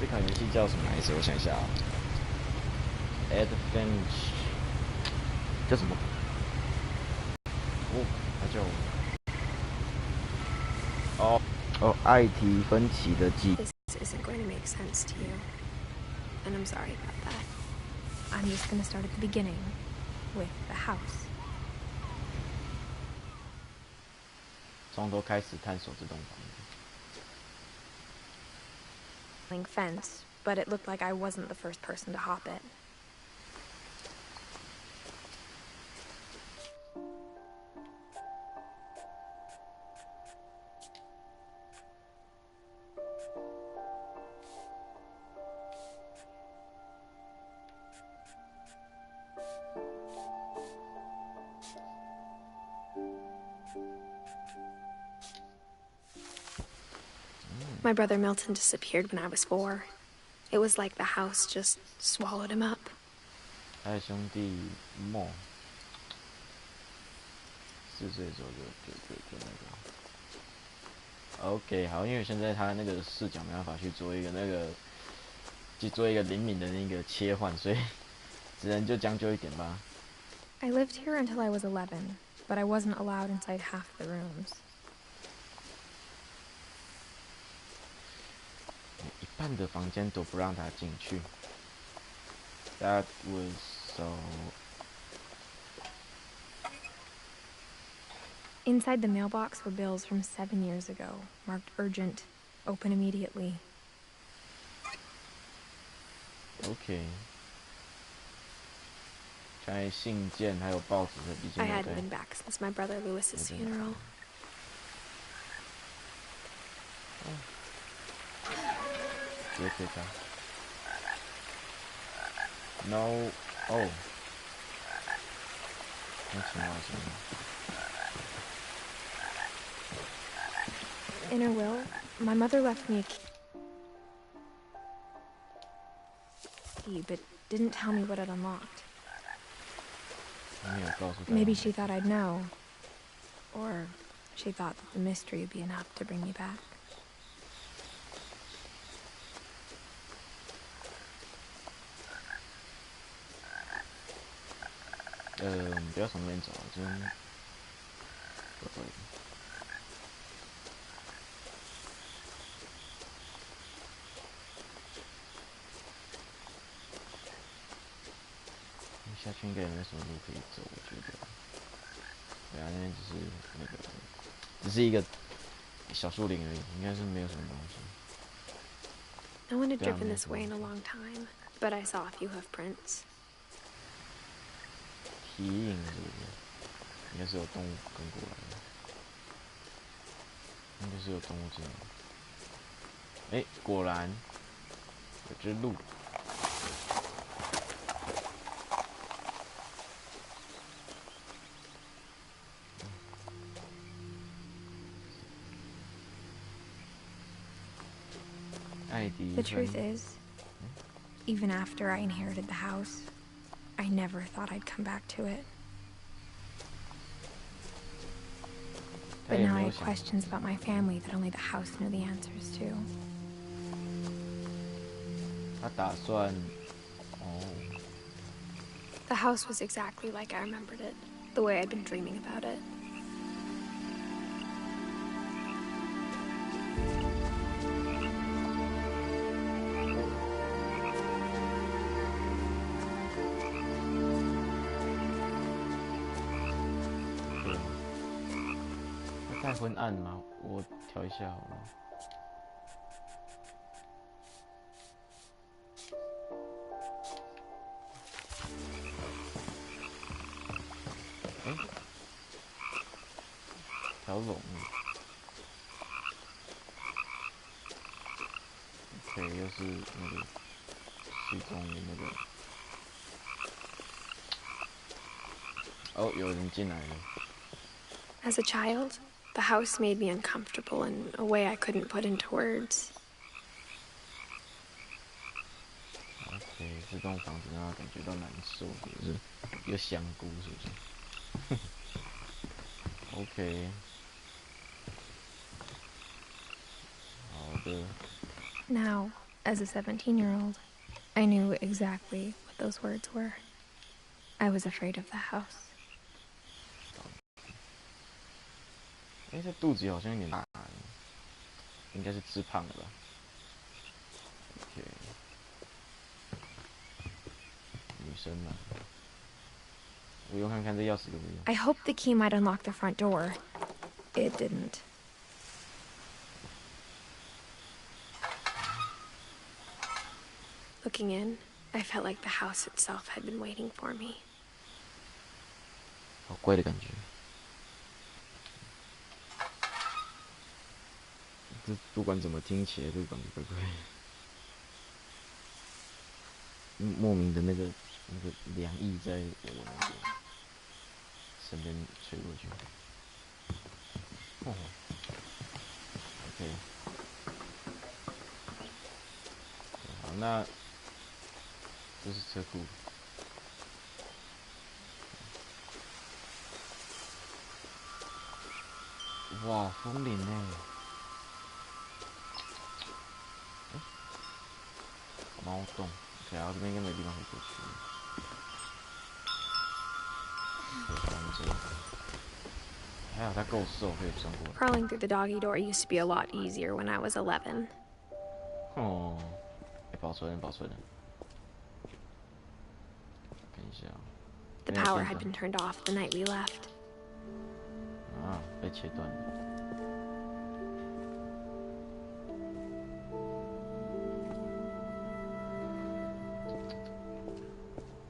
这款游戏叫什么来着？我想一下啊，Ed Finch 叫什么？哦，它叫艾迪分奇的记忆。This isn't going to make sense to you, and I'm sorry about that. I'm just going to start at the beginning with the house. 从头开始探索这栋房子。Fence, but it looked like I wasn't the first person to hop it. My brother Milton disappeared when I was 4. It was like the house just swallowed him up. 他的兄弟莫4岁的时候就那个。OK， 好，因为现在他那个视角没办法去做一个灵敏的那个切换，所以只能就将就一点吧。I lived here until I was 11, but I wasn't allowed inside half the rooms. 一半的房间都不让他进去。That was so. Inside the mailbox were bills from 7 years ago, marked urgent, open immediately. OK。在信件还有报纸的笔记 I 本 hadn't been back since my brother Lewis's funeral. 直接可以看。No， 哦，那青蛙声音。In her will, my mother left me a key, but didn't tell me what it unlocked. Maybe she thought I'd know. Or she thought that the mystery would be enough to bring me back. 我们不要从那边走了，这边不对。下去应该也没什么路可以走，我觉得。对啊，那边只是一个小树林而已，应该是没有什么东西。No one had driven this way in a long time, but I saw a few hoof prints. 蹄印是不是？应该是有动物跟过来的，应该是有动物进来。果然有只鹿。The truth is, even after I inherited the house, I never thought I'd come back to it. But now I have questions about my family that only the house knew the answers to. 他打算The house was exactly like I remembered it, the way I'd been dreaming about it. OK， 太昏暗吗？我调一下好了。调拢。OK， 又是那个系统的那个。哦，有人进来了。As a child, the house made me uncomfortable in a way I couldn't put into words. OK， 这栋房子让他感觉到难受，是不是？一个香菇，是不是？OK。好的。Now, As a 17-year-old, I knew exactly what those words were. I was afraid of the house. 哎，这肚子好像有点大，应该是吃胖了吧 ？OK， 女生嘛，我用看看这钥匙有没有用。I hoped the key might unlock the front door. It didn't. Looking in, I felt like the house itself had been waiting for me. 好怪的感觉。这不管怎么听起来都感觉怪怪。莫名的那个凉意在我那边身边吹过去。哦 ，OK。好，那这是车库。哇，风铃呢？哎，猫洞。OK，然后这边应该没地方可以过去。关着。还好它够瘦，可以穿过。Crawling through the doggy door used to be a lot easier when I was 11. 哦，哎，保存了，保存了。看一下。The power had been turned off the night we left. 啊，被切断了。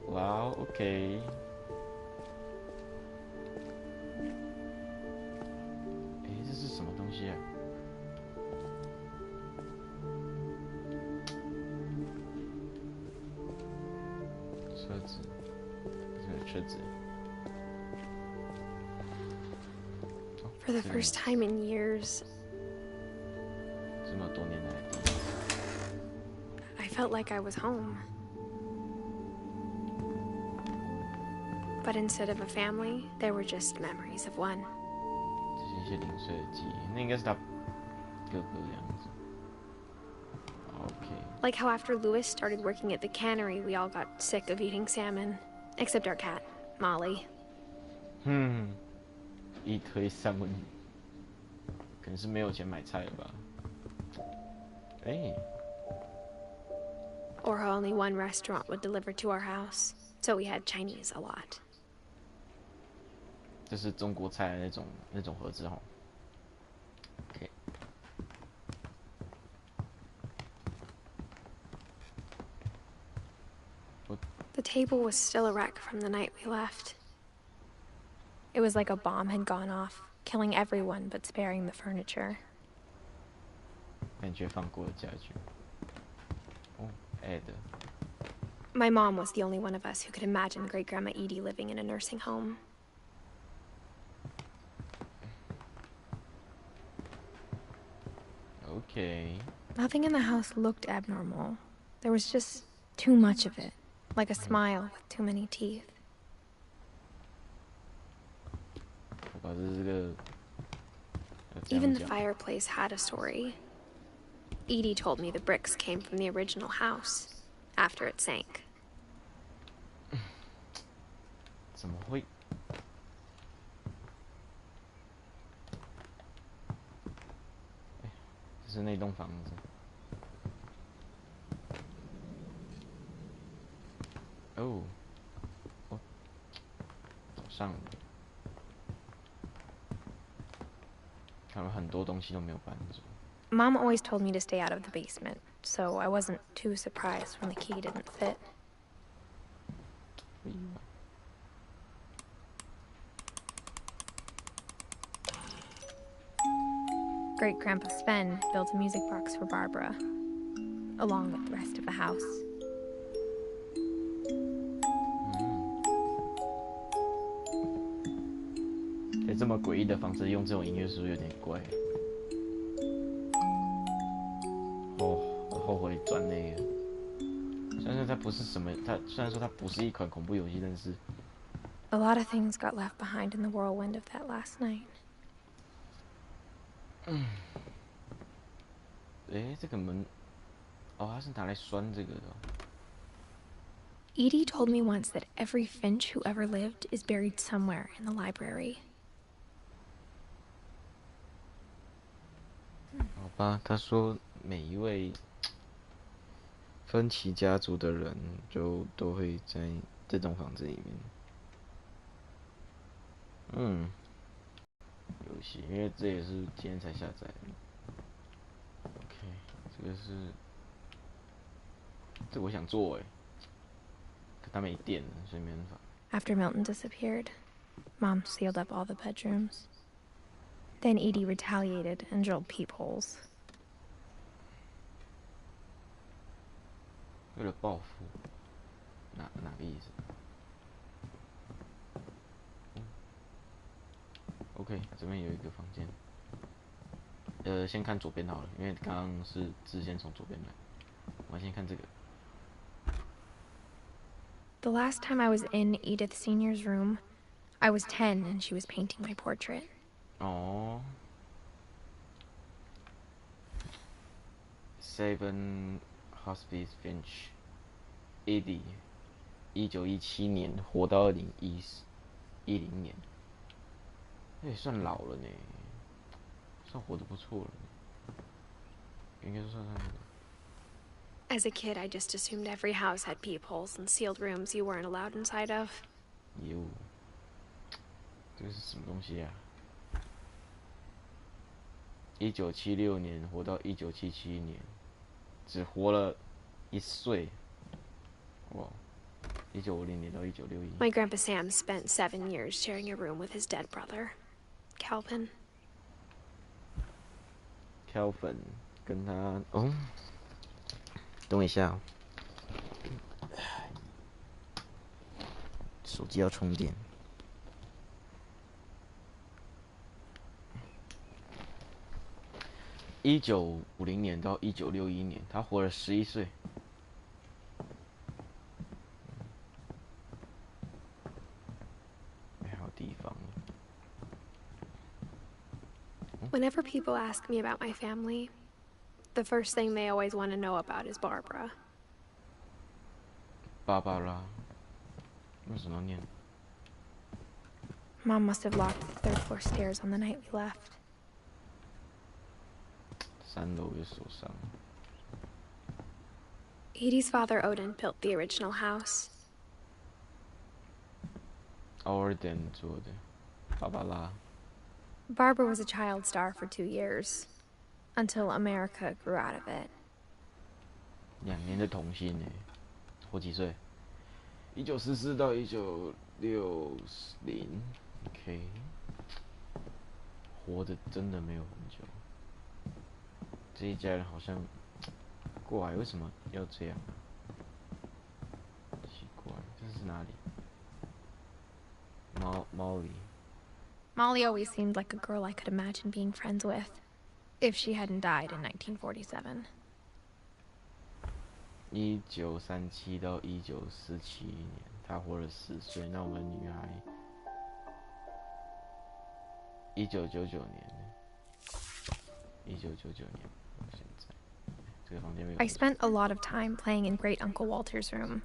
哇 ，OK。哎，这是什么东西啊？车子，这个车子。For the first time in years, 这么多年来第一次。I felt like I was home. But instead of a family, there were just memories of one. 这是一些零碎的记忆，那应该是他哥哥的样子。OK。Like how after Louis started working at the cannery, we all got sick of eating salmon. Except our cat, Molly. 一推三文鱼，可能是没有钱买菜了吧？哎。Or how only one restaurant would deliver to our house, so we had Chinese a lot. 这是中国菜的那种盒子哦。OK。The table was still a wreck from the night we left. It was like a bomb had gone off, killing everyone but sparing the furniture. 感觉放过了家具。哦 ，Ed。My mom was the only one of us who could imagine Great Grandma Edie living in a nursing home. Okay. Nothing in the house looked abnormal. There was just too much of it, like a smile with too many teeth. 我搞这个。Even the fireplace had a story. Edie told me the bricks came from the original house, after it sank. 怎么会？这是那栋房子。哦，哦，早上，他们很多东西都没有搬走。Mom always told me to stay out of the basement, so I wasn't too surprised when the key didn't fit. Great Grandpa Sven built a music box for Barbara, along with the rest of the house. 这么诡异的房子用这种音乐是不是有点怪？哦，我后悔转那个。虽然说它不是什么，虽然说它不是一款恐怖游戏，但是 A lot of things got left behind in the whirlwind of that last night. 哎，这个门哦，它是拿来拴这个的、哦。Edie told me once that every Finch who ever lived is buried somewhere in the library. 好吧，他说每一位芬奇家族的人就都会在这栋房子里面。嗯，游戏，因为这也是今天才下载的。OK， 这个是，这个我想做哎，可它没电了，所以没办法。After Milton disappeared, Mom sealed up all the bedrooms. Then Edie retaliated and drilled peepholes. 为了报复，哪个意思？OK， 这边有一个房间。先看左边好了，因为刚刚是支线从左边来。我们先看这个。The last time I was in Edith Sr.'s room, I was 10 and she was painting my portrait. 哦。Seven Hospice Finch Edie， 1917年活到2010年，那也算老了呢，算活得不错了，应该算上。As a kid, I just assumed every house had peepholes and sealed rooms you weren't allowed inside of. 哟，这个是什么东西啊？1976年活到1977年，只活了1岁。哇！1950年到1961。My Grandpa Sam spent 7 years sharing a room with his dead brother, Calvin. Calvin 跟他哦，等我一下、哦，手机要充电。1950年到1961年，他活了11岁。还有地方。Whenever people ask me about my family, the first thing they always want to know about is Barbara. 芭芭拉，为什么念？ Mom must have locked the 3rd floor stairs on the night we left. 3楼有锁上。Edie's father Odin built the original house. Odin 做的，芭芭拉。Barbara was a child star for 2 years, until America grew out of it. 2年的童星呢，活几岁？1944到1960 ，OK， 活的真的没有很久。这一家人好像过来，为什么要这样啊？奇怪，这是哪里？Molly。Molly always seemed like a girl I could imagine being friends with, if she hadn't died in 1947. 1937到1947年，她活了4岁。那我们女孩，1999年，1999年，现在这个房间没有。I spent a lot of time playing in Great Uncle Walter's room.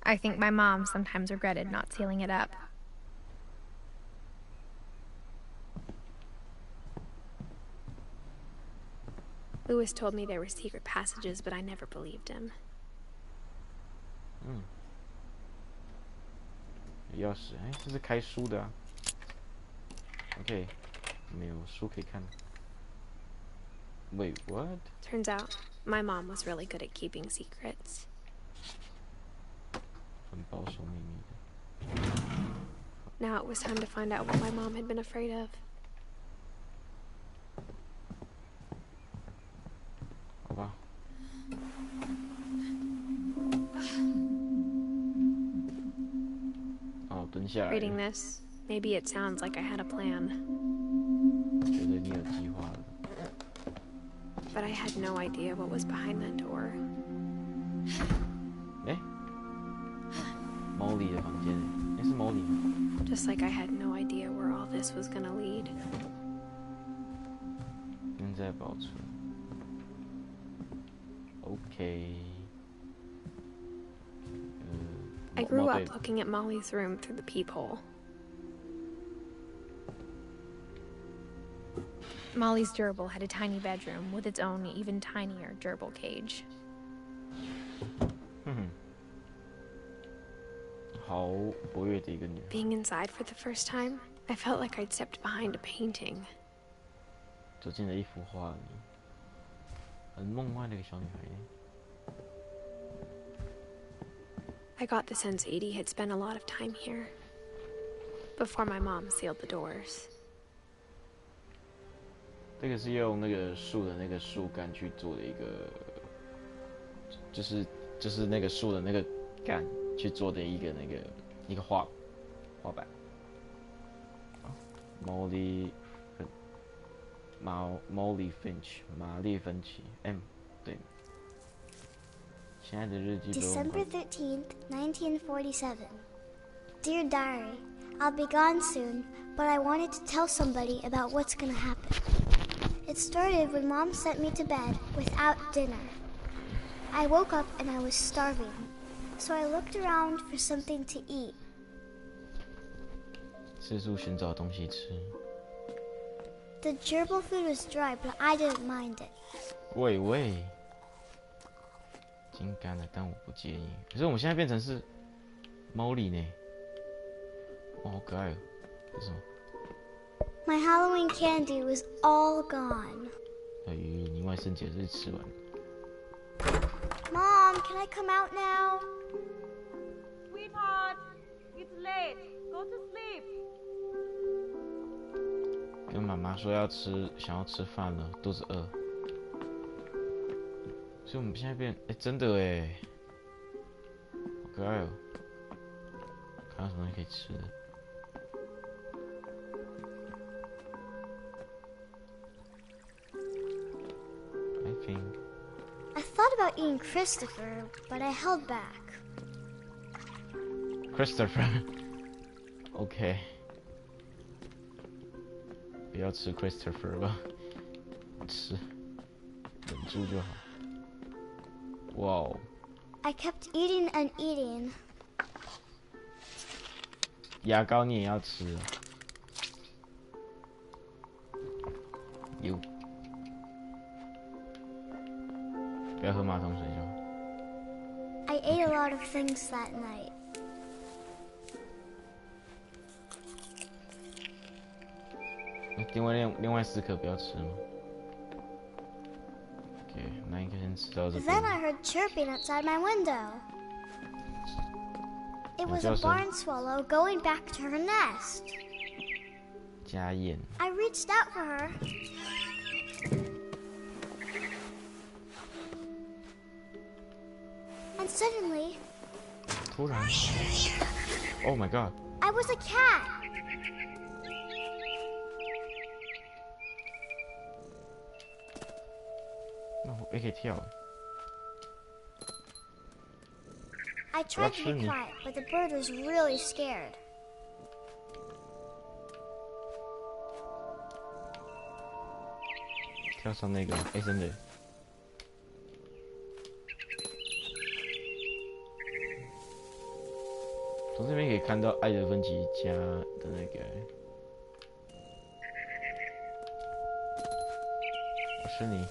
I think my mom sometimes regretted not sealing it up. Lewis told me there were secret passages, but I never believed him. 有钥匙，哎，这是开书的啊。OK， 没有书可以看。Wait, what? Turns out, my mom was really good at keeping secrets. 很保守秘密的。Now it was time to find out what my mom had been afraid of. 好吧。哦，蹲下来。Reading this, maybe it sounds like I had a plan. 觉得你有计划了。But I had no idea what was behind that door. 哎，Molly 的房间，哎，是 Molly 吗？ Just like I had no idea where all this was gonna lead. 现在保存。OK。I grew up looking at Molly's room through the peephole. Molly's gerbil had a tiny bedroom with its own even tinier gerbil cage. 好活跃的一个女孩。 Being inside for the first time, I felt like I'd stepped behind a painting. 走进了一幅画里，很梦幻的一个小女孩。 I got the sense Edie had spent a lot of time here before my mom sealed the doors. 这个是用那个树的那个树干去做的一个，就是那个树的那个干去做的一个画板。Molly Finch 玛丽芬奇 M 对。亲爱的日记本。 December 13th, 1947. Dear Diary, I'll be gone soon, but I wanted to tell somebody about what's gonna happen. It started when Mom sent me to bed without dinner. I woke up and I was starving, so I looked around for something to eat. 四处寻找东西吃。 The gerbil food was dry, but I didn't mind it. 喂，已经干了，但我不介意。可是我们现在变成是 Molly 呢？哦，好可爱哦！这是什么？ My Halloween candy was all gone. 你万圣节日吃完。 Mom, can I come out now? Sweetheart, it's late. Go to sleep. 跟妈妈说想要吃饭了，肚子饿。所以我们现在变，真的好可爱哦！看到什么东西可以吃的。 I thought about eating Christopher, but I held back. Christopher OK 不要吃 Christopher 吧，吃，忍住就好。哇哦！ I kept eating and eating. 牙膏你也要吃啊？有。 不要喝马桶水就好。 I ate a lot of things that night. 另外4颗不要吃吗 ？OK， 那应该先吃到这边。 Then I heard chirping outside my window. It was a barn swallow going back to her nest. 家燕。 I reached out for her. And suddenly, 突然 ，Oh my God！ I was a cat. 那我也可以跳。 I tried to be quiet, but the bird was really scared. 跳上那个，真的。 从这边可以看到艾德芬奇家的那个，我是你。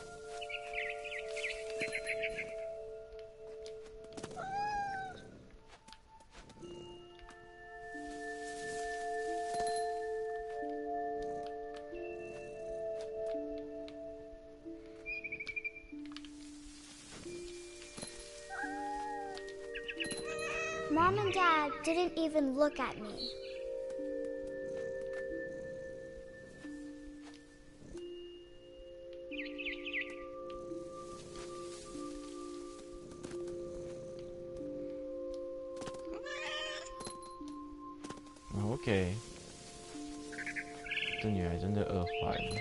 Mom and Dad didn't even look at me. OK， 这女孩真的饿坏了。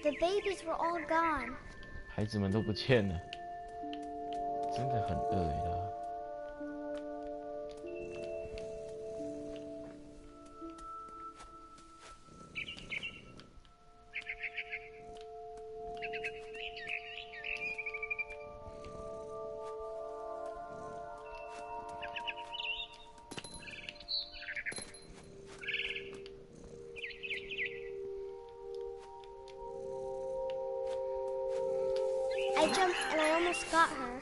The babies were all gone. 孩子们都不见了，真的很饿她。I jumped and I almost got her.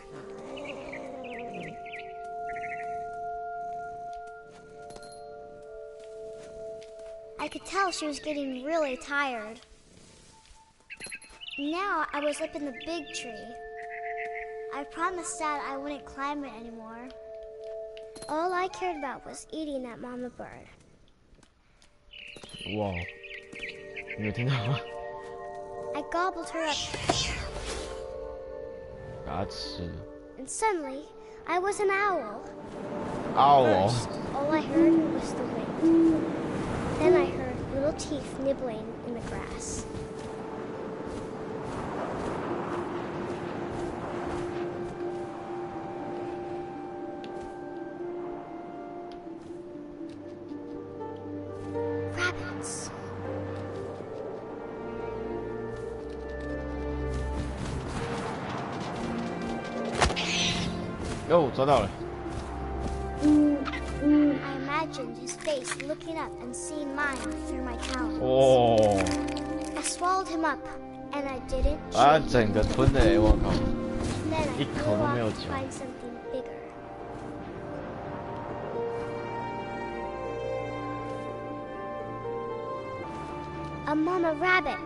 I could tell she was getting really tired. Now I was up in the big tree. I promised Dad I wouldn't climb it anymore. All I cared about was eating that mama bird. 哇，你有听到吗？ I gobbled her up. 把它吃了。 And suddenly, I was an owl. Owl. First, all I heard was the wind. Then I heard little teeth nibbling in the grass. Rabbits. 哟，抓到了！ I imagined his face looking up and seeing mine through my talons. 哦， I swallowed him up, and I didn't 把它 chew. 整个吞了欸，我靠！ Then I 一口 flew 都 off 没有 to 嚼。 find something bigger. A mama rabbit.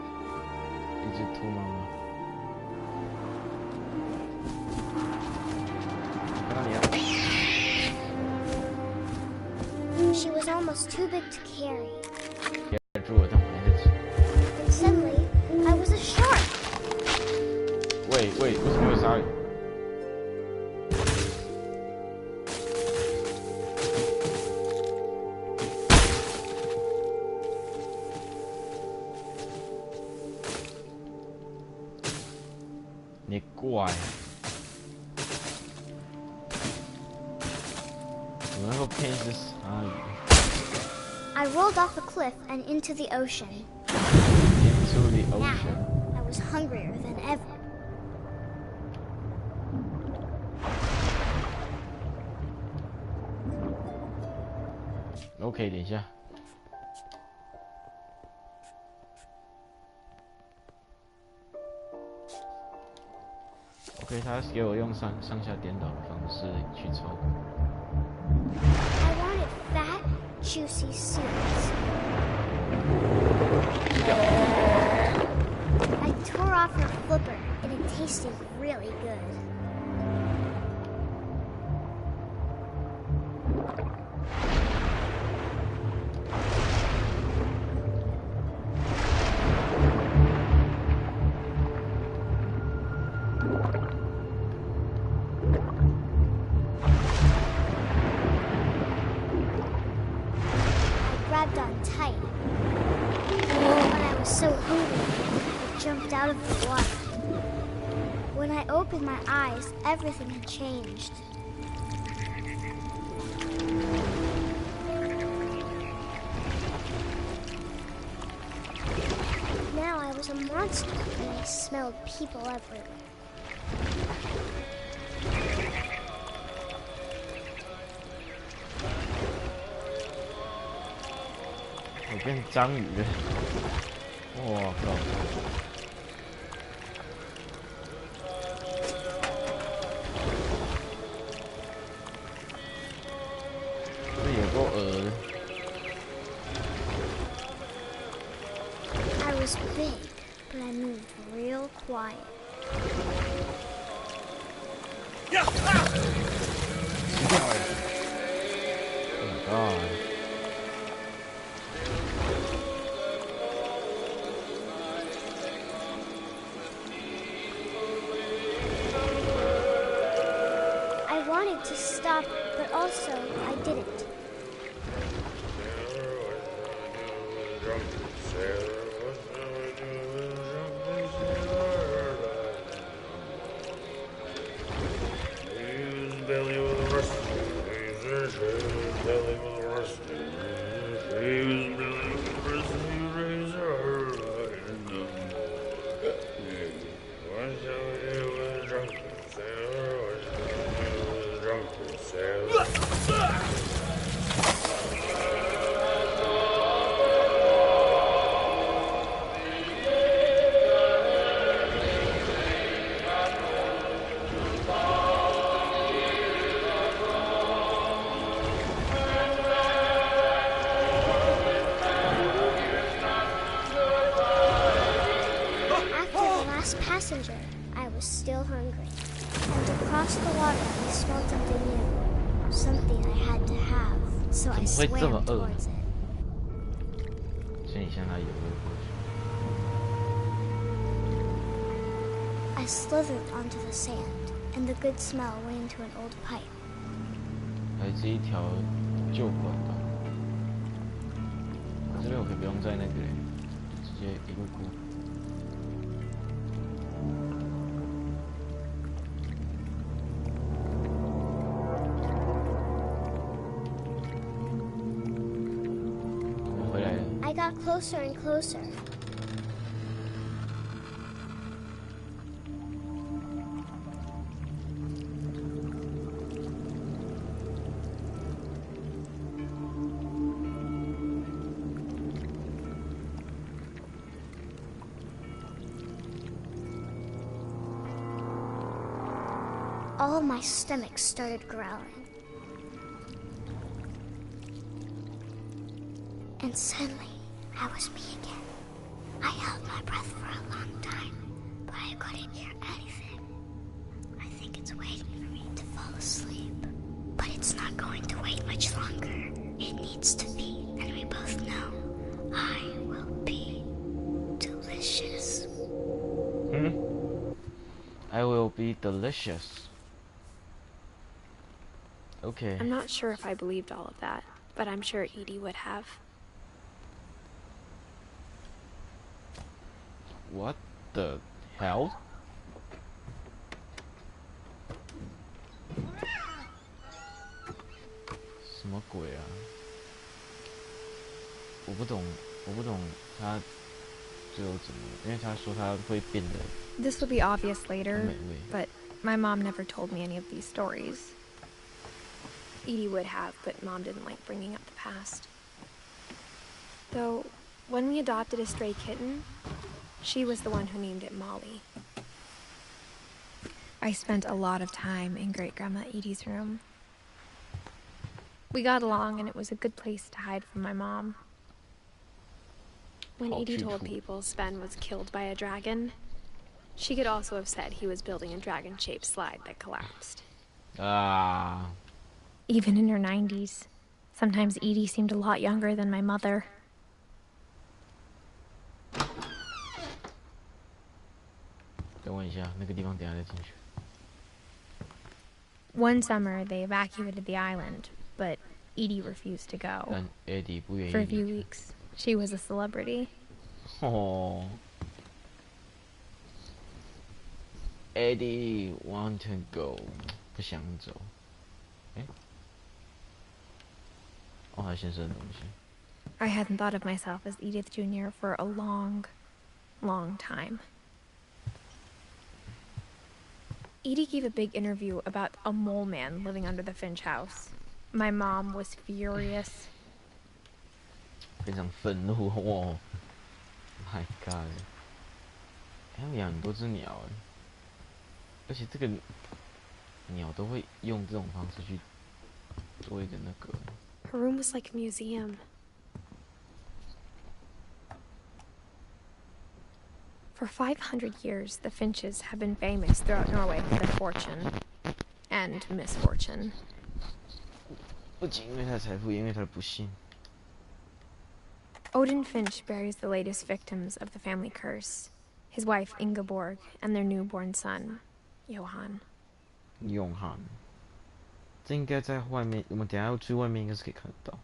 一只兔妈妈。看到你了。 She was almost too big to carry. 憋住了，但我还在吃。 And suddenly, I was a shark. 喂，为什么有鲨鱼？ 你怪，怎么能够骗一只鲨鱼 I rolled off a cliff and into the ocean. ？Into the Now, ocean. I was hungrier than ever. OK， 等一下。OK， 他给我用上下颠倒的方式去操控。 I wanted fat, juicy seeds. I tore off her flipper, and it tasted really good. I grabbed on tight. But I was so hungry, I jumped out of the water. When I opened my eyes, everything had changed. Now I was a monster, and I smelled people everywhere. 我变章鱼了，哇靠！这也够恶的。 I was big, but I moved real quiet. 死掉了 ！Oh my god！ I wanted to stop, but also I didn't. last passenger, I was still hungry. And across the water, I smelled something new. Something I had to have, so I 怎么会这么 swam 饿？ towards it. 所以你向他游了过去。 I slithered onto the sand, and the good smell went into an old pipe. 来自一条旧管道。这边我可以不用在那个，直接一路过。我回来了。 I got closer and closer. All of my stomach started growling. And suddenly, I was me again. I held my breath for a long time, but I couldn't hear anything. I think it's waiting for me to fall asleep. But it's not going to wait much longer. It needs to be, and we both know I will be delicious. I will be delicious. Okay. I'm not sure if I believed all of that, but I'm sure Edie would have. What the hell? 什么鬼啊？我不懂他最后怎么了？因为他说他会变得 This will be obvious later, 很美味。 but my mom never told me any of these stories. Edie would have, but Mom didn't like bringing up the past. Though, when we adopted a stray kitten, she was the one who named it Molly. I spent a lot of time in Great-Grandma Edie's room. We got along, and it was a good place to hide from my mom. When Edie told people Sven was killed by a dragon, she could also have said he was building a dragon-shaped slide that collapsed. Ah. Even in her 90s, sometimes Edie seemed a lot younger than my mother. One summer, they evacuated the island, but Edie refused to go. For a few weeks, she was a celebrity. Oh. Eddie want to go. 不想走。哎。哦，还先生的东西。I hadn't thought of myself as Edith Jr. for a long, long time. Edie gave a big interview about a mole man living under the Finch house. My mom was furious. 非常愤怒哦 ！My God！ 他们养很多只鸟哎，而且这个鸟都会用这种方式去做一个那个。Her room was like a museum. For 500 years, the Finches have been famous throughout Norway for their fortune and misfortune. 不仅因为他的财富，也因为他的不幸。 Odin Finch buries the latest victims of the family curse, his wife Ingeborg and their newborn son, Johan. 永汉，这应该在外面，我们等一下要去外面应该是可以看得到。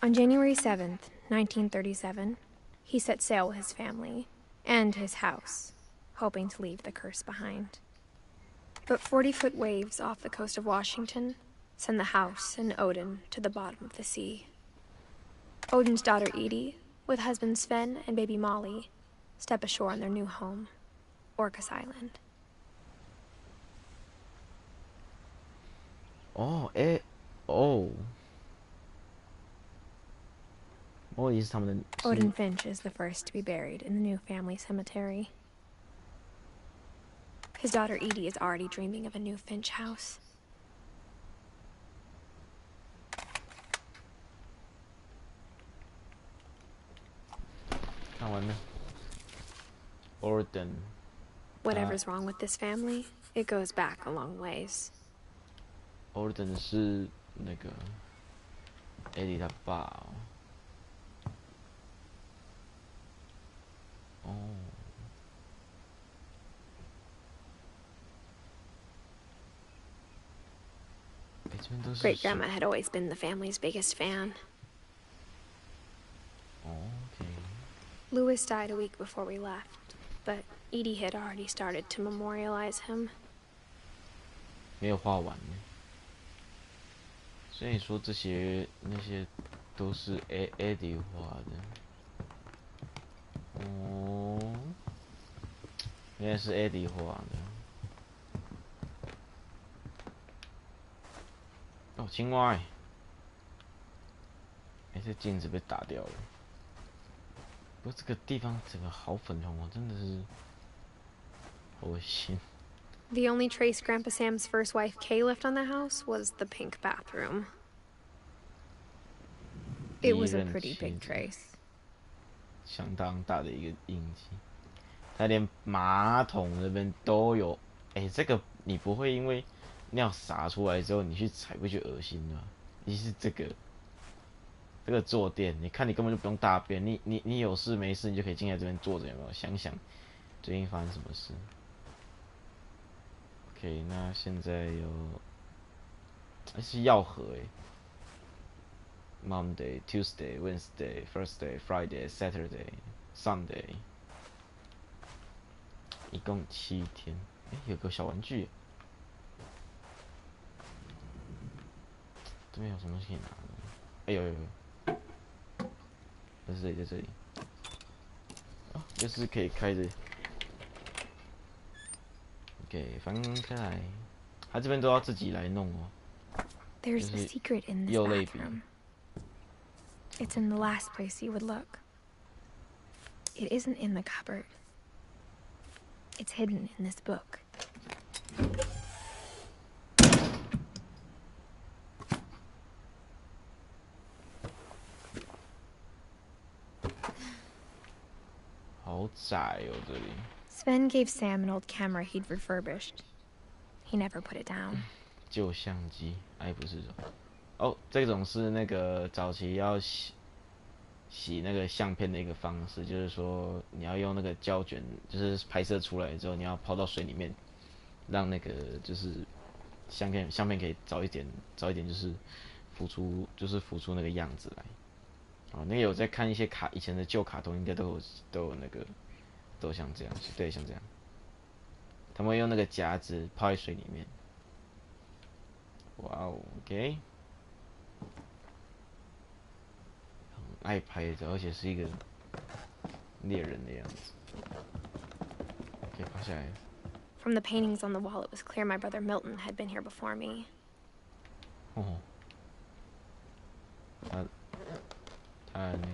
On January 7th, 1937, he set sail with his family and his house, hoping to leave the curse behind. But 40-foot waves off the coast of Washington send the house and Odin to the bottom of the sea. Odin's daughter Edie, with husband Sven and baby Molly, step ashore on their new home, Orcas Island. 哦，哎，哦，莫里是他们的。Odin Finch is the first to be buried in the new family cemetery. His daughter Edie is already dreaming of a new Finch house. 看完了 ，Orden Whatever's wrong with this family, it goes back a long ways. Orden 是那个 Eddie 他爸哦。Great Grandma had always been the family's biggest fan. Okay. Louis died a week before we left, but Edie had already started to memorialize him. 没有画完呢。所以你说那些都是 Eddie 画的。哦，原来是 Eddie 画的。哦，青蛙哎！这镜子被打掉了。不过这个地方整个好粉红哦，真的是好恶心。The only trace Grandpa Sam's first wife Kay left on the house was the pink bathroom. It was a pretty big trace. 相当大的一个印记，他连马桶那边都有。这个你不会因为尿洒出来之后你去踩会觉得恶心吗？你是这个坐垫，你看你根本就不用大便，你有事没事你就可以进来这边坐着，有没有？想想最近发生什么事。OK， 那现在是药盒Monday, Tuesday, Wednesday, Thursday, Friday, Saturday, Sunday， 一共7天。有个小玩具。这边有什么东西可以拿的？有，在这里。就是可以开着。OK， 翻开来，他这边都要自己来弄哦。There's a secret in this bathroom. It's in the last place you would look. It isn't in the cupboard. It's hidden in this book. Sven gave Sam an old camera he'd refurbished. He never put it down. 旧相机，不是这种是那个早期要洗那个相片的一个方式，就是说你要用那个胶卷，就是拍摄出来之后，你要泡到水里面，让那个就是相片可以早一点就是浮出那个样子来。那个有在看一些以前的旧卡通，应该都有那个都像这样，对，像这样，他们会用那个夹子泡在水里面。哇哦 ，OK。爱拍照，而且是一个猎人的样子。可以拍下来。From the paintings on the wall, it was clear my brother Milton had been here before me. 哦，他那个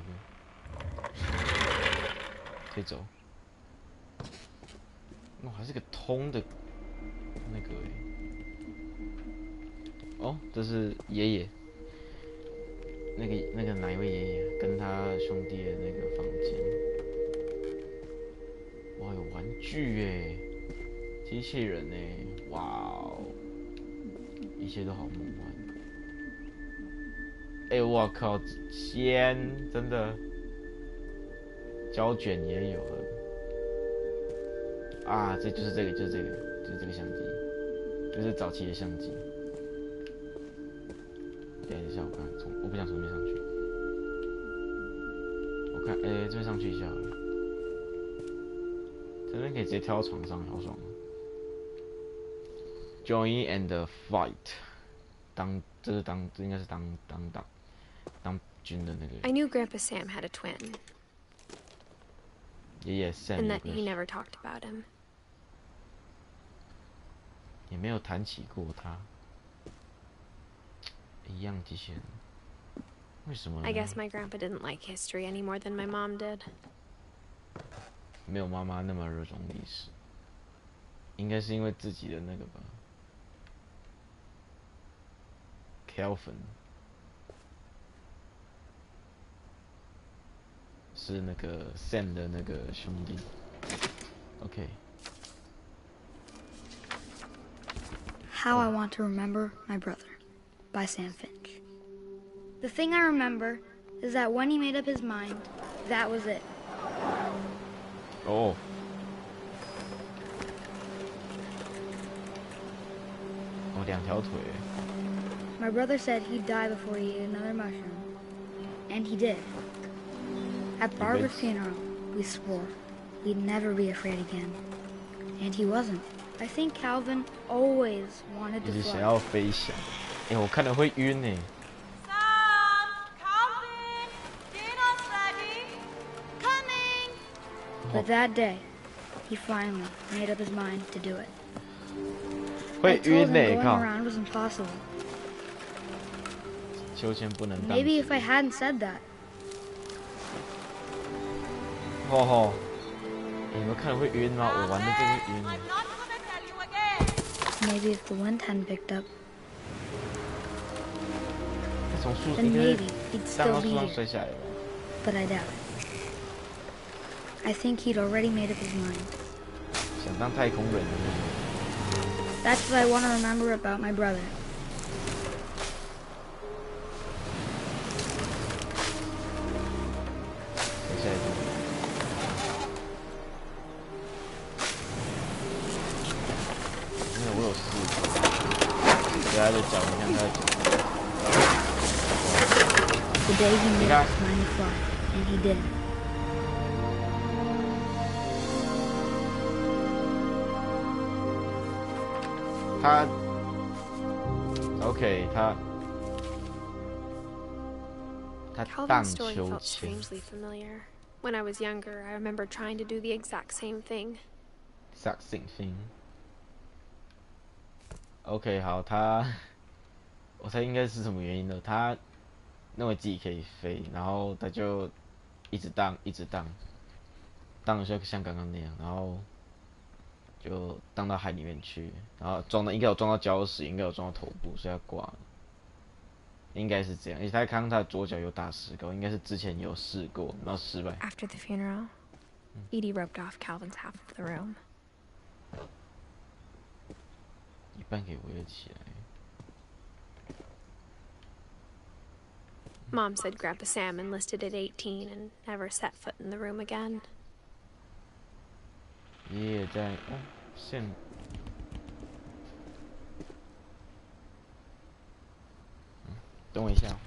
可以走。还是个通的那个这是爷爷。那个哪一位爷爷跟他兄弟的那个房间？哇，有玩具机器人哇哦，一切都好梦幻。我靠，真的，胶卷也有了啊！就是这个相机，就是早期的相机。等一下，我不想从这边上去。我看，这边上去一下好了。这边可以直接跳到床上，好爽。Join and fight， 这应该是当军的那个人。I knew Grandpa Sam had a twin. 爷爷 Sam， and that he never talked about him. 也没有谈起过他。一样机器人，为什么呢？ I guess my grandpa didn't like history any more than my mom did. 没有妈妈那么热衷历史，应该是因为自己的那个吧。Kelvin 是那个 Sam 的那个兄弟。OK， How I Want to Remember My Brother by Sam Finch. The thing I remember is that when he made up his mind, that was it. 哦，哦，2条腿。My brother said he'd die before he ate another mushroom. And he did. At Barbara's funeral, we swore we'd never be afraid again. And he wasn't. I think Calvin always wanted 一 to 直想 fly. 要飞翔。哎，我看了会晕呢。Sam, Calvin, dinner's ready. Coming. But that day, he finally made up his mind to do it. I 会 told 晕 him 呢， going 靠！ around was impossible. 秋千不能荡。 Maybe if I hadn't said that, 吼吼，你们看了会晕吗？我玩的这个晕。 I'm not gonna tell you again. maybe if the wind hadn't picked up, 从树 then 应该是 maybe he'd 荡 still 到 be 树上 here. 摔下来吧？ But I doubt it. I think he'd already made up his mind. 想当太空人的那种。 That's what I want to remember about my brother. 摔下来就。因为我有试过，对他的脚，你看他的脚。 The day he made Yeah. up his mind to fly, and he did. 他 ，OK， 他 荡 Calvin's story 秋 felt 千 strangely familiar. When I was younger, I remember trying to do the exact same thing. ，something thing。OK， 好，他，我猜应该是什么原因呢？他认为自己可以飞，然后他就一直荡，一直荡，荡的像刚刚那样，然后就荡到海里面去，然后应该有撞到礁石，应该有撞到头部，所以他挂了。应该是这样，而且他刚刚他的左脚有打石膏，应该是之前有试过，然后失败。 After the funeral, Edie roped off Calvin's half of the room. 一半给围了起来。 Mom said Grandpa Sam enlisted at 18 and never set foot in the room again. 爷爷在哦，现等我一下哦。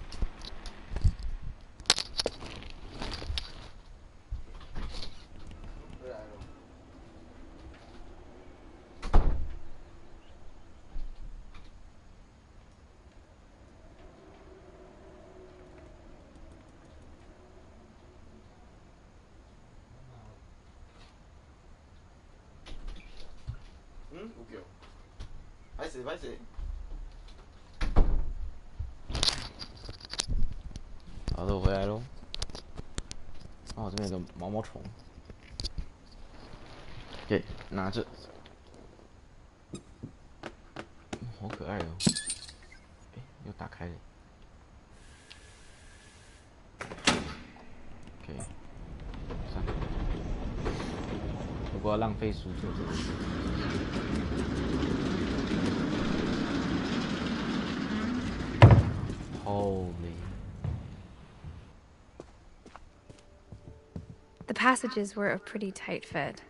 有叫，歹势歹势。好的，我回来喽。哦，这边有个毛毛虫。对，拿着。好可爱哦。哎，又打开了。OK， 上。不过要浪费书做这个事。 Holy. The passages were a pretty tight fit.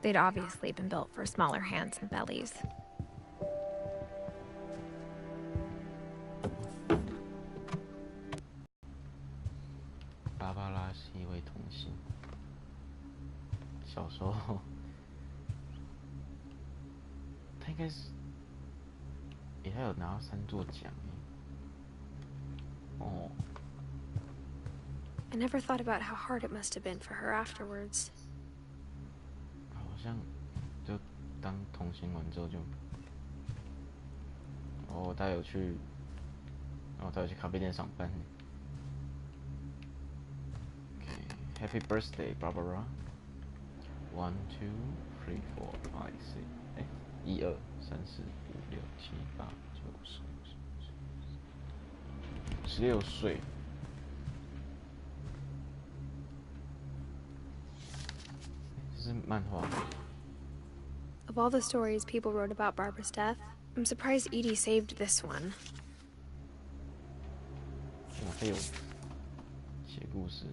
They'd obviously been built for smaller hands and bellies.《芭芭拉是一位童星。小时候，他应该是，他有拿到3座奖哦。 I never thought about how hard it must have been for her afterwards. 好像就当童星完之后就，哦，他有去，他有去咖啡店上班。Okay, Happy birthday, Barbara. 1, 2, 3, 4, 5, 6. 1、2、3、4、5、6、7、8、9、10、16岁。 这是漫画。Of all the stories people wrote about Barbara's death, I'm surprised Edie saved this one. 哇，还有写故事的。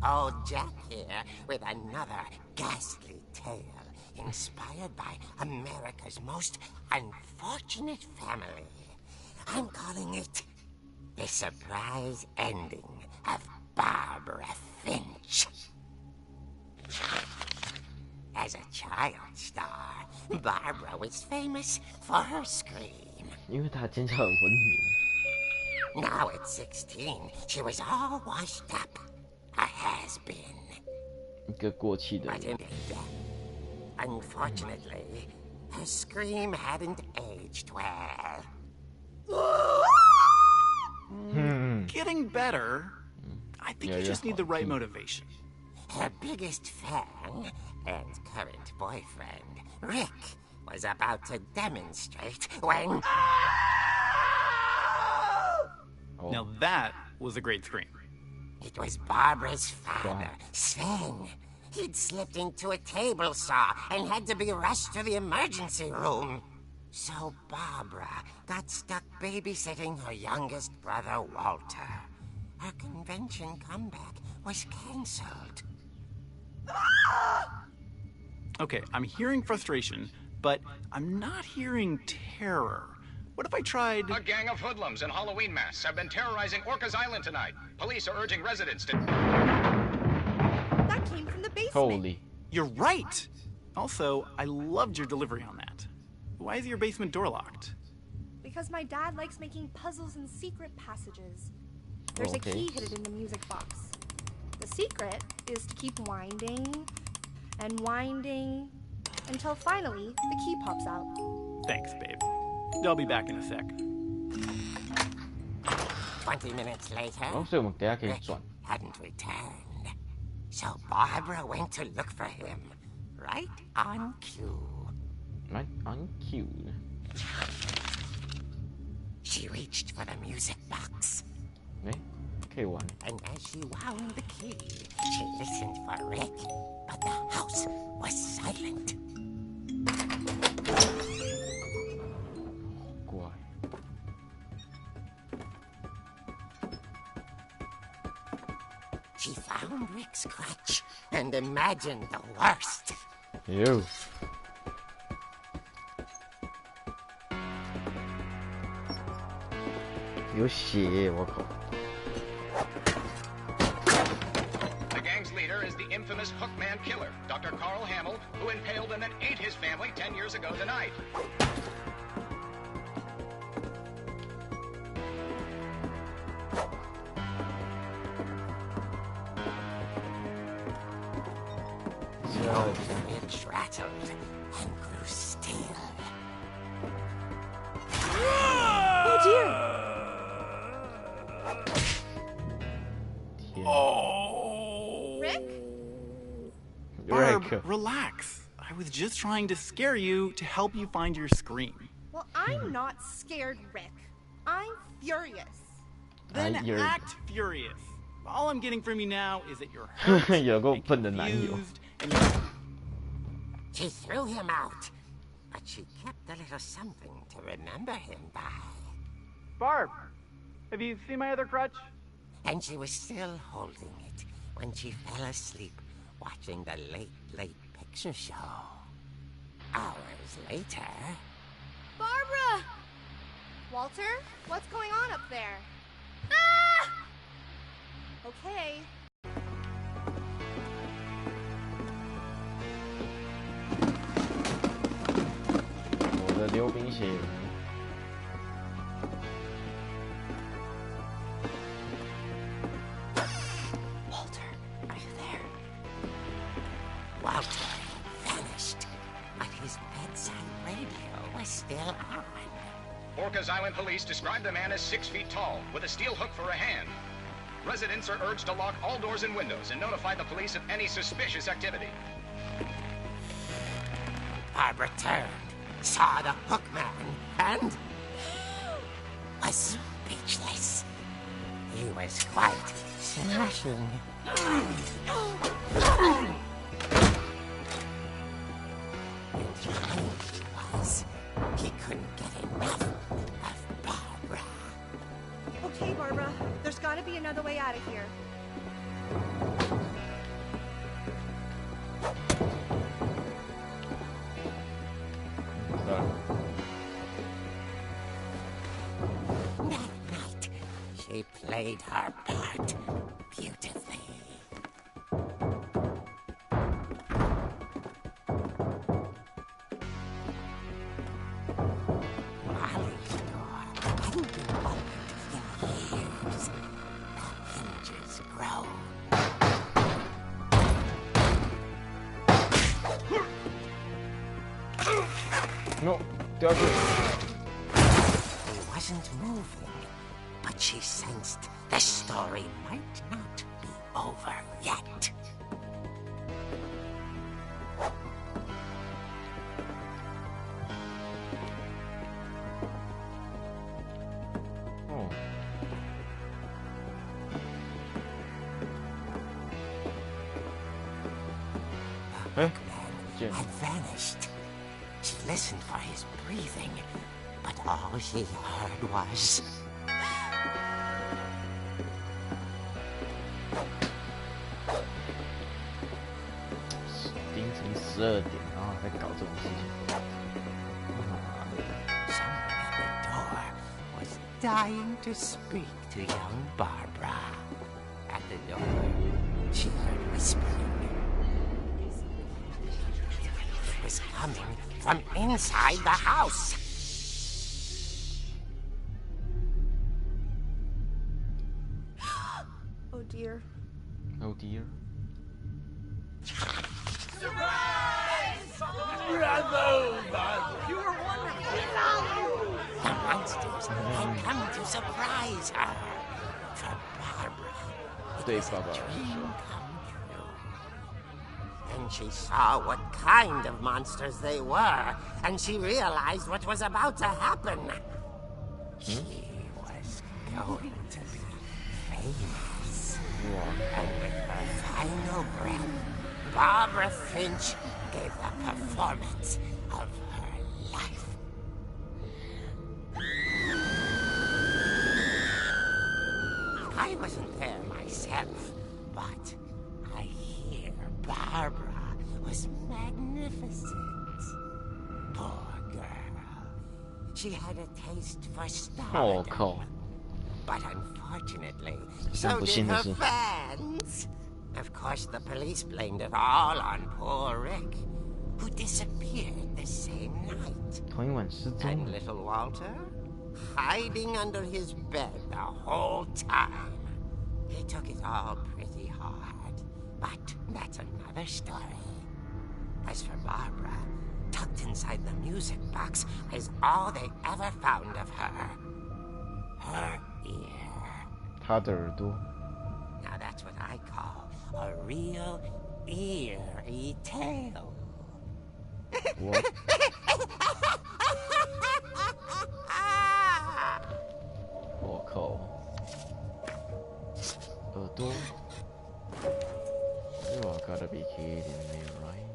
Old Jack here with another ghastly tale inspired by America's most unfortunate family. I'm calling it The Surprise Ending of Barbara Finch. As a child star, Barbara was famous for her scream. 因为她尖叫很闻名。 Now at 16, she was all washed up. A has-been. 一个过气的 But 人。 unfortunately, her scream hadn't aged well. Getting better. I think you just need the right motivation. Her biggest fan and current boyfriend, Rick, was about to demonstrate when... Oh. Now that was a great scream. It was Barbara's father, Sven. He'd slipped into a table saw and had to be rushed to the emergency room. So Barbara got stuck babysitting her youngest brother, Walter. Her convention comeback was cancelled. Okay, I'm hearing frustration, but I'm not hearing terror. What if I tried... A gang of hoodlums in Halloween masks have been terrorizing Orcas Island tonight. Police are urging residents to... That came from the basement. Holy. You're right! Also, I loved your delivery on that. Why is your basement door locked? Because my dad likes making puzzles and secret passages. There's Okay. a key hidden in the music box. The secret is to keep winding and winding until finally the key pops out. Thanks, babe. I'll be back in a sec. 20 minutes later, 哦，所以我们等下可以 Rick 转。 hadn't returned. So Barbara went to look for him, right on cue. Right on cue. She reached for the music box, 哎，可以玩。 and as she wound the key, she listened for Rick, but the house was silent. 乖。 She found Rick's crutch and imagined the worst. 哟。有血，我靠！ The gang's leader is the infamous Hookman killer, Dr. Carl Hamill, who impaled and then ate his family 10 years ago tonight. Finch rattled and grew still. Oh dear! Oh! Rick? Barb, Rick. relax. I was just trying to scare you to help you find your scream. Well, I'm not scared, Rick. I'm furious. Then you're- act furious. All I'm getting from you now is that you're hurt 有够 and 笨的男友。 confused and you're... She threw him out, but she kept a little something to remember him by. Barb, have you seen my other crutch? And she was still holding it when she fell asleep watching the late picture show. Hours later... Barbara! Walter, what's going on up there? Ah! Okay. 我的溜冰鞋。 Walter, are you there? Walter vanished, but his bedside radio was still on. Orcas Island police describe the man as 6 feet tall, with a steel hook for a hand. Residents are urged to lock all doors and windows and notify the police of any suspicious activity. Barbara turned, saw the hook man, and was speechless. He was quite smashing. played her part beautifully. Molly's door hadn't been opened in years. The hinges grow. No, 掉下去。 He wasn't moving, but she sensed the story might not be over yet. 哦，哎， Man had vanished. She listened for his breathing, but all she heard was... 凌晨12点，然后在搞这种事情。妈的！ Someone at the door was dying to speak to young Barbara. At the door, she heard whispering. It was coming from inside the house. Oh dear. Oh dear. The monsters had come to surprise her. For Barbara, it对 was 爸 a 爸来 dream 说， come true. Then she saw what kind of monsters they were, and she realized what was about to happen. She was going to be famous. And with her final breath, Barbara Finch gave the performance of her life. I wasn't there myself, but I hear Barbara was magnificent. Poor girl. She had a taste for 我 stardom. 靠！ But unfortunately, 真 so 不 did 幸的 her 是， fans. Of course, the police blamed it all on poor Rick, who disappeared the same night. 同一晚失踪 And 了。 little Walter, hiding under his bed the whole time. He took it all pretty hard, but that's another story. As for Barbara, tucked inside the music box is all they ever found of her. Her ear. 他的耳朵。 Now that's what I call a real eerie tale. 我我靠！耳朵。You all gotta be kidding me, right?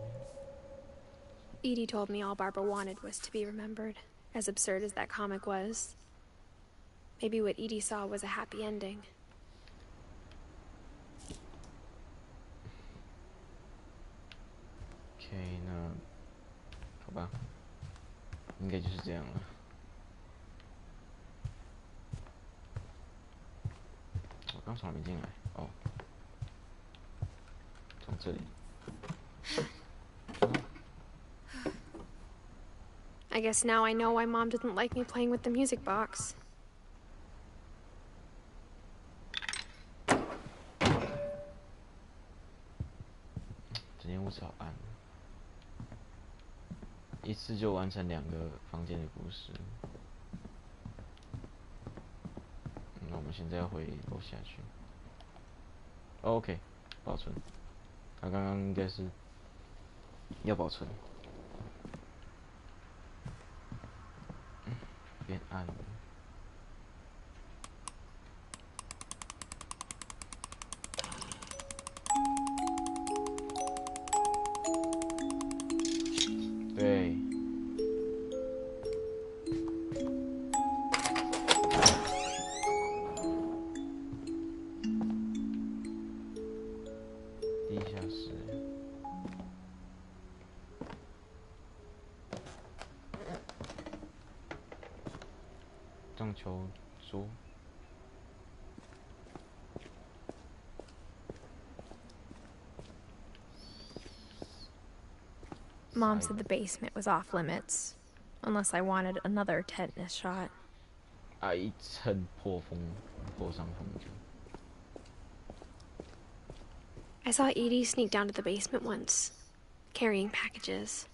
Edie told me all Barbara wanted was to be remembered, as absurd as that comic was. Maybe what Edie saw was a happy ending. OK， 那好吧，应该就是这样了。我刚从哪边进来？哦，从这里。I guess now I know why Mom didn't like me playing with the music box. 这间屋子好暗，一次就完成2个房间的故事。那我们现在要回楼下去。OK， 保存。他刚刚应该是要保存。变暗了。对。地下室。撞球桌。Mom said the basement was off limits, unless I wanted another tetanus shot. 啊，一层破伤风就。I saw Edie sneak down to the basement once, carrying packages.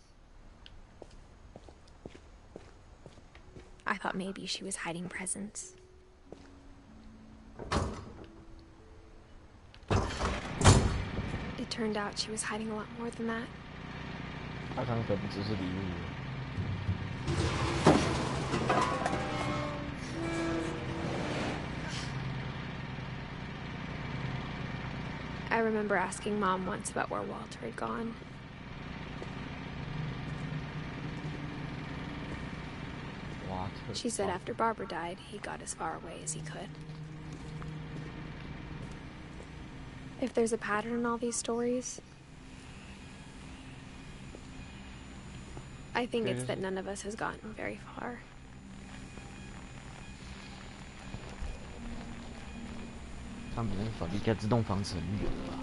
I thought maybe she was hiding presents. It turned out she was hiding a lot more than that. 他可能不只是礼物。I remember asking Mom once about where Walter had gone. She said after Barbara died, he got as far away as he could. If there's a pattern in all these stories, I think it's that none of us has gotten very far.他们离开这栋房子很远吧？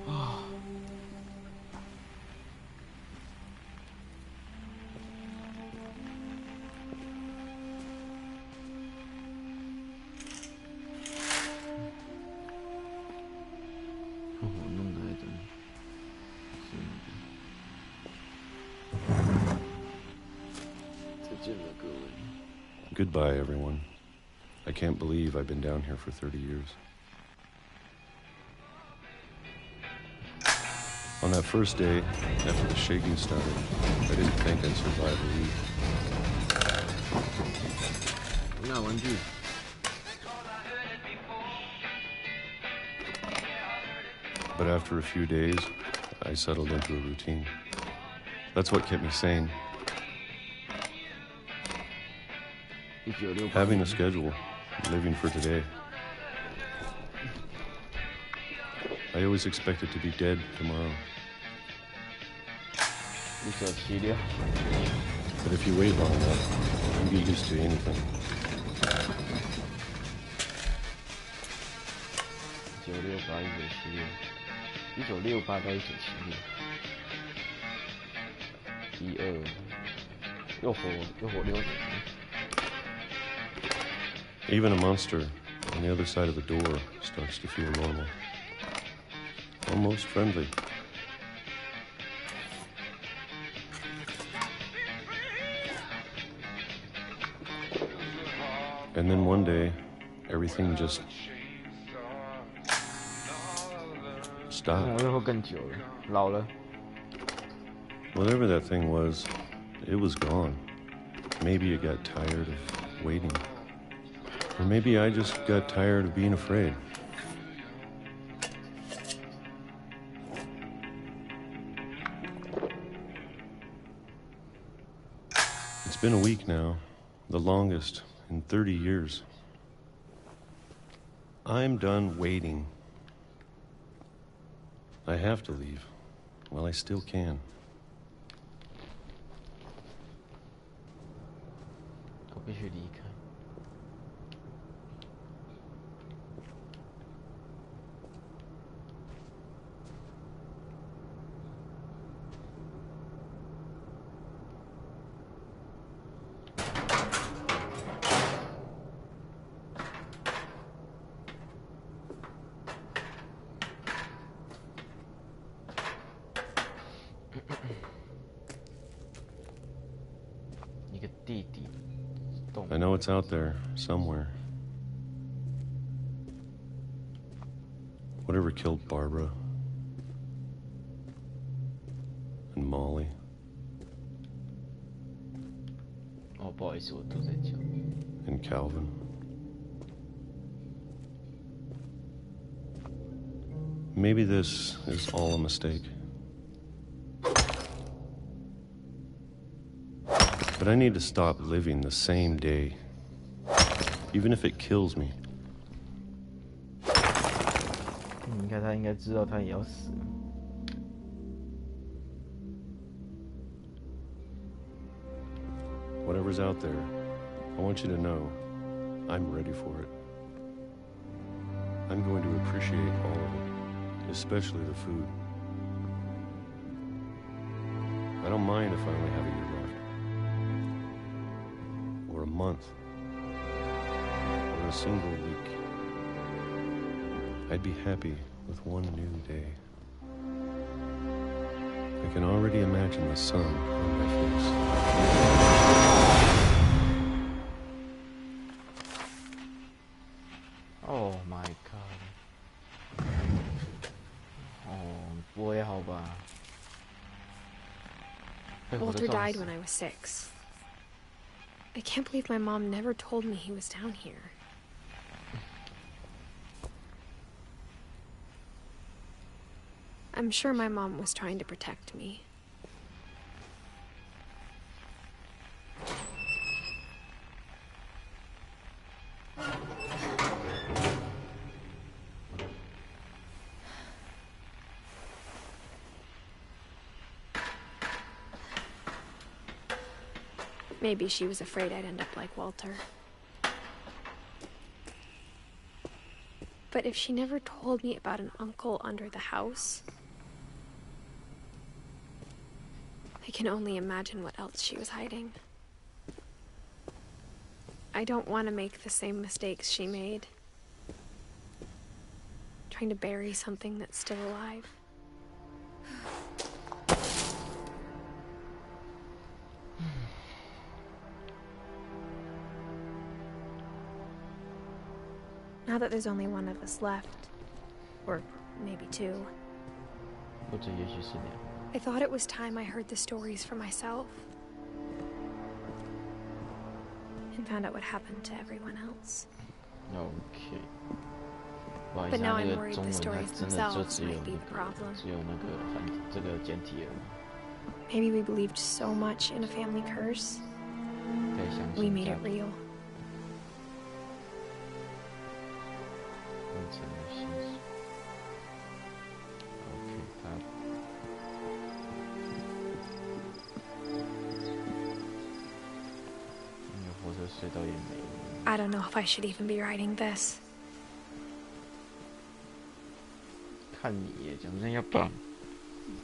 啊！我弄的还真是再见了，各位。 Goodbye, everyone. I can't believe I've been down here for 30 years. On that first day, after the shaking started, I didn't think I'd survive a week. 我拿玩具。 But after a few days, I settled into a routine. That's what kept me sane. Having a schedule, living for today. I always expected to be dead tomorrow. But if you wait long enough, you get used to anything. 1968到1976，又活6年。 Even a monster on the other side of the door starts to feel normal. Almost friendly. And then one day, everything just stopped. 我会更久了，老了。 Whatever that thing was, it was gone. Maybe it got tired of waiting. Or maybe I just got tired of being afraid. It's been a week now, the longest in 30 years. I'm done waiting. I have to leave. Well, I still can. 我必须离开。 I know it's out there, somewhere. Whatever killed Barbara and Molly. Oh, 不好意思，我都在讲。 And Calvin. Maybe this is all a mistake. But I need to stop living the same day, even if it kills me. 你看他应该知道他也要死。 Whatever's out there, I want you to know I'm ready for it. I'm going to appreciate all of it, especially the food. I don't mind if I only have a year left. Or a month. Or a single week. I'd be happy with one new day. I can already imagine the sun on my face. Oh my god. Oh, 不会好吧？ Walter died when I was 6. I can't believe my mom never told me he was down here. I'm sure my mom was trying to protect me. Maybe she was afraid I'd end up like Walter. But if she never told me about an uncle under the house, I can only imagine what else she was hiding. I don't want to make the same mistakes she made. Trying to bury something that's still alive. Now that there's only one of us left, or maybe 2, 或者也许是2。 I thought it was time I heard the stories for myself and found out what happened to everyone else. OK。不好意 But 思， now 它 I'm 那个 worried 中 the 文它 stories 真的就 themselves 只有 might be 那 the 个 problem. 只有那个这个简体而已。 Maybe we believed so much in a family curse, 可以相 we 信 made 家 it 庭 real. 变成了现实。OK， 它那个火车隧道也没了。 I don't know if I should even be writing this. 看你耶，讲真要把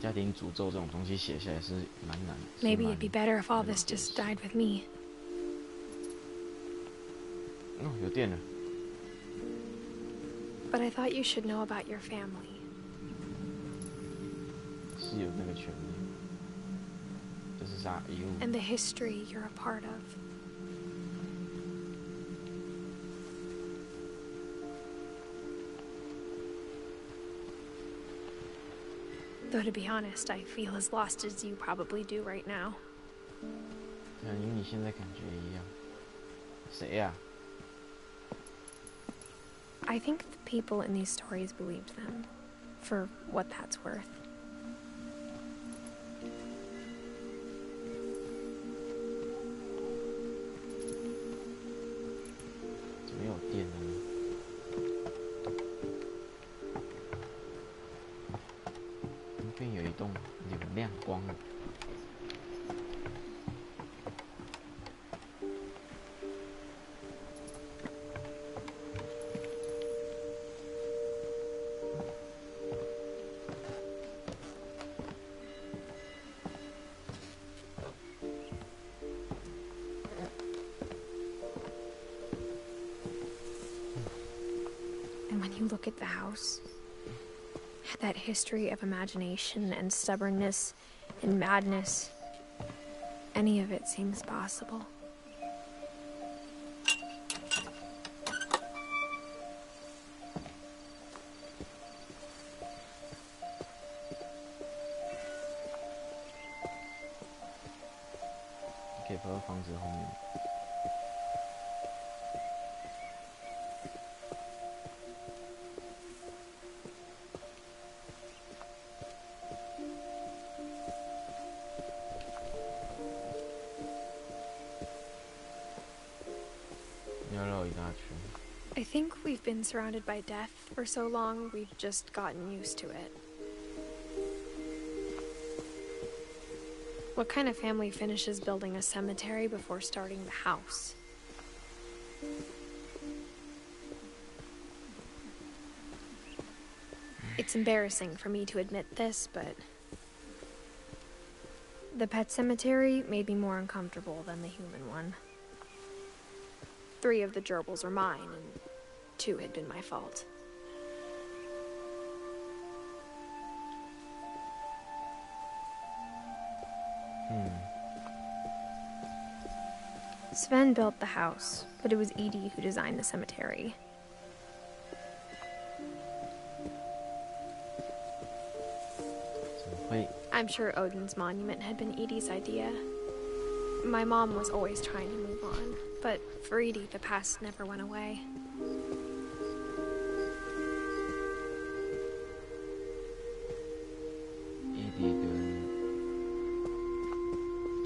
家庭诅咒这种东西写下来是蛮难的。 Maybe it'd be better if all this just died with me. 哦，有电了。 But I thought you should know about your family. 是有那个权利。这是啥？遗物。 And the history you're a part of. Though to be honest, I feel as lost as you probably do right now. 对啊，与你现在感觉一样。谁呀？ I think the people in these stories believed them, for what that's worth. 怎么有电了呢？那边有一栋有亮光了。 And when you look at the house, that history of imagination and stubbornness and madness, any of it seems possible. OK， 跑到房子后面。 I think we've been surrounded by death for so long, we've just gotten used to it. What kind of family finishes building a cemetery before starting the house? It's embarrassing for me to admit this, but The pet cemetery made me more uncomfortable than the human one. 3 of the gerbils were mine, and 2 had been my fault. Sven built the house, but it was Edie who designed the cemetery. Wait. I'm sure Odin's monument had been Edie's idea. My mom was always trying to move on, but for Edie, the past never went away.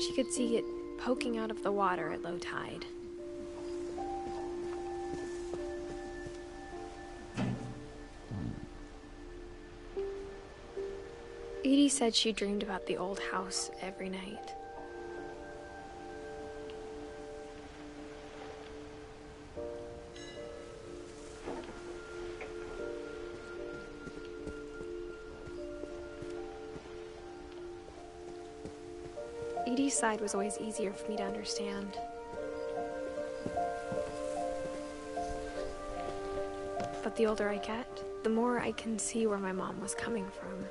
She could see it poking out of the water at low tide. Edie said she dreamed about the old house every night. Edie's side was always easier for me to understand. But the older I get, the more I can see where my mom was coming from.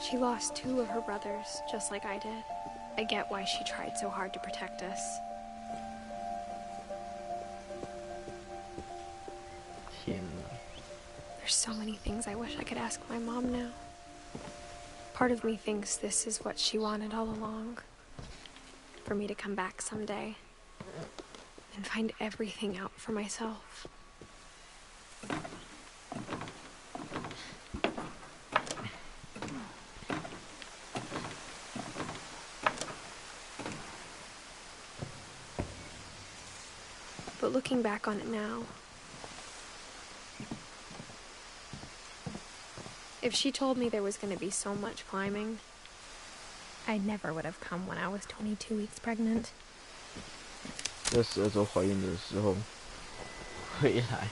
She lost 2 of her brothers, just like I did. I get why she tried so hard to protect us. There's so many things I wish I could ask my mom now. Part of me thinks this is what she wanted all along. For me to come back someday and find everything out for myself. But looking back on it now, if she told me there was going to be so much climbing, I never would have come when I was 22 weeks pregnant. 这蛇周怀孕的时候回来，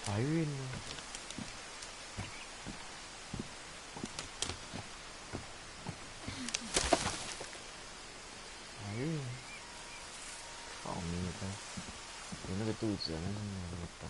怀孕了。怀孕？靠你的！有那个肚子啊，但是没有那么大。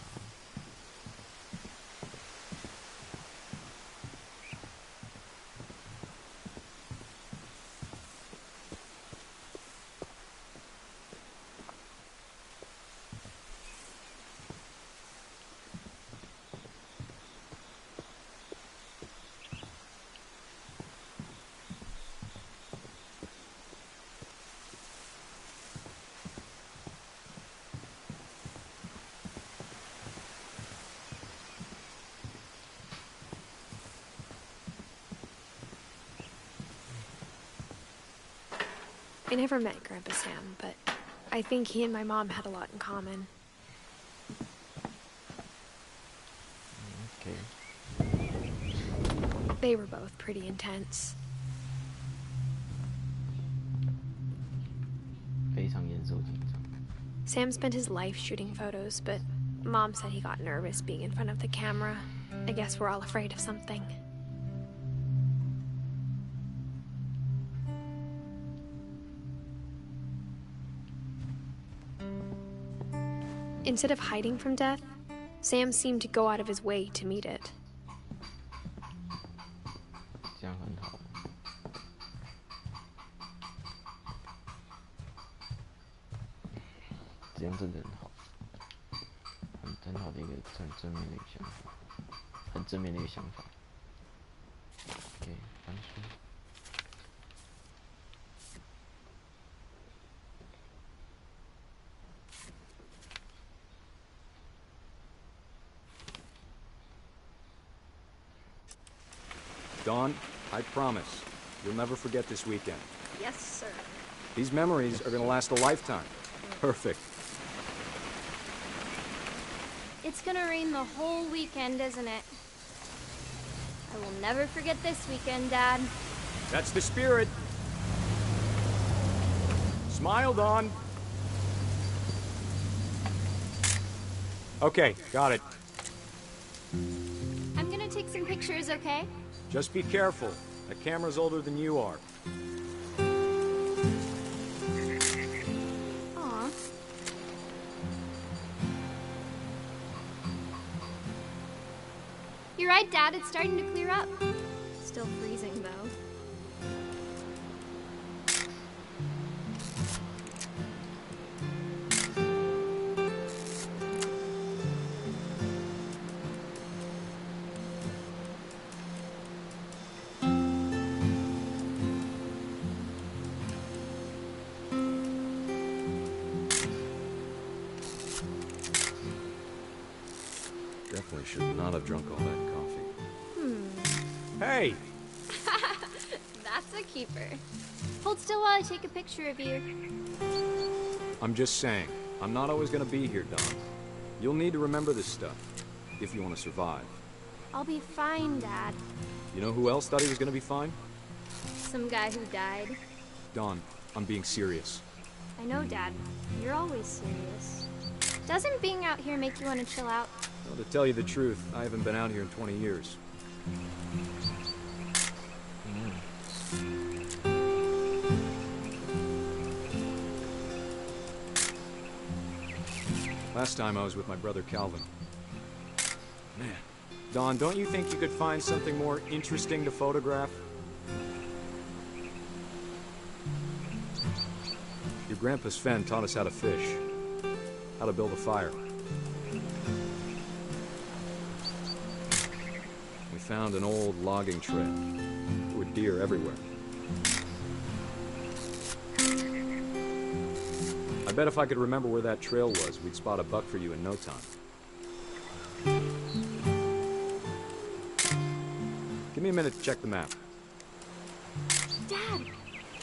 I never met Grandpa Sam, but I think he and my mom had a lot in common. Okay. They were both pretty intense. 非常严肃紧张。 Sam spent his life shooting photos, but Mom said he got nervous being in front of the camera. I guess we're all afraid of something. Instead of hiding from death, Sam seemed to go out of his way to meet it. 这样很好。这样真的很好，很好的一个很正面的一个想法，很正面的一个想法。OK， 翻书。Dawn, I promise, you'll never forget this weekend. Yes, sir. These memories are gonna last a lifetime. Perfect. It's gonna rain the whole weekend, isn't it? I will never forget this weekend, Dad. That's the spirit. Smile, Dawn. Okay, got it. I'm gonna take some pictures, okay? Just be careful. That camera's older than you are. Aw. You're right, Dad. It's starting to clear up. Still freezing, though. Definitely should not have drunk all that coffee. Hey! That's a keeper. Hold still while I take a picture of you. I'm just saying, I'm not always gonna be here, Don. You'll need to remember this stuff, if you want to survive. I'll be fine, Dad. You know who else thought he was gonna be fine? Some guy who died. Don, I'm being serious. I know, Dad. You're always serious. Doesn't being out here make you want to chill out? Well, to tell you the truth, I haven't been out here in 20 years. Last time I was with my brother Calvin. Man, Don, don't you think you could find something more interesting to photograph? Your grandpa Sven taught us how to fish, how to build a fire. We found an old logging trail. There were deer everywhere. I bet if I could remember where that trail was, we'd spot a buck for you in no time. Give me a minute to check the map. Dad!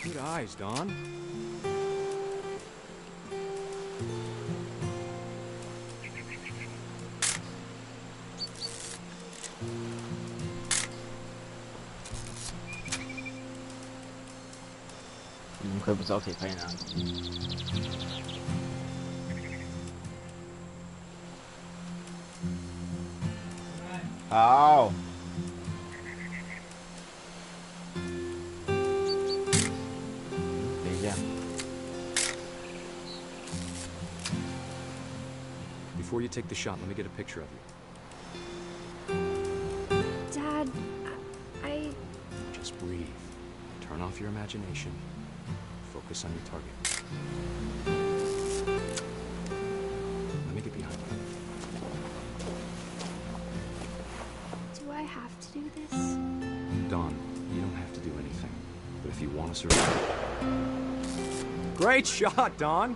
Good eyes, Don.可不知道可以拍哪里。好。等一下。Before you take the shot, let me get a picture of you. Dad, I... Just breathe. Turn off your imagination. Focus on your target. Let me get behind you. Do I have to do this? Don, you don't have to do anything. But if you want to survive... Great shot, Don!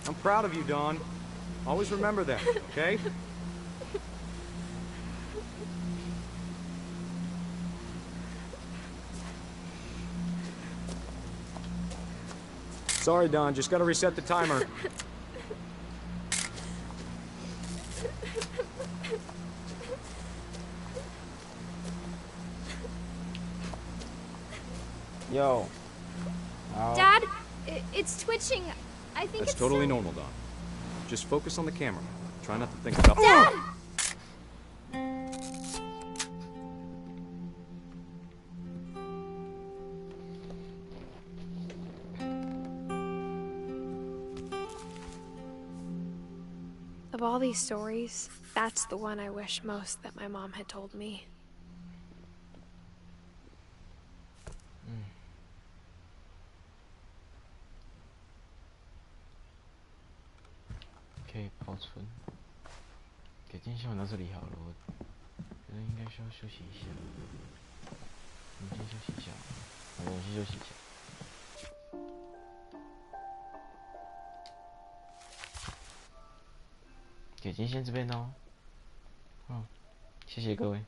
I'm proud of you, Don. Always remember that, okay? Sorry, Don. Just gotta reset the timer. Yo. Dad, it's twitching. I think That's it's totally so... normal, Don. Just focus on the camera. Try not to think about... Dad! Of all these stories, that's the one I wish most that my mom had told me.可以保存。给今天先玩到这里好了，我觉得应该需要休息一下。我们先休息一下，我先休息一下。给今天先这边哦。谢谢各位。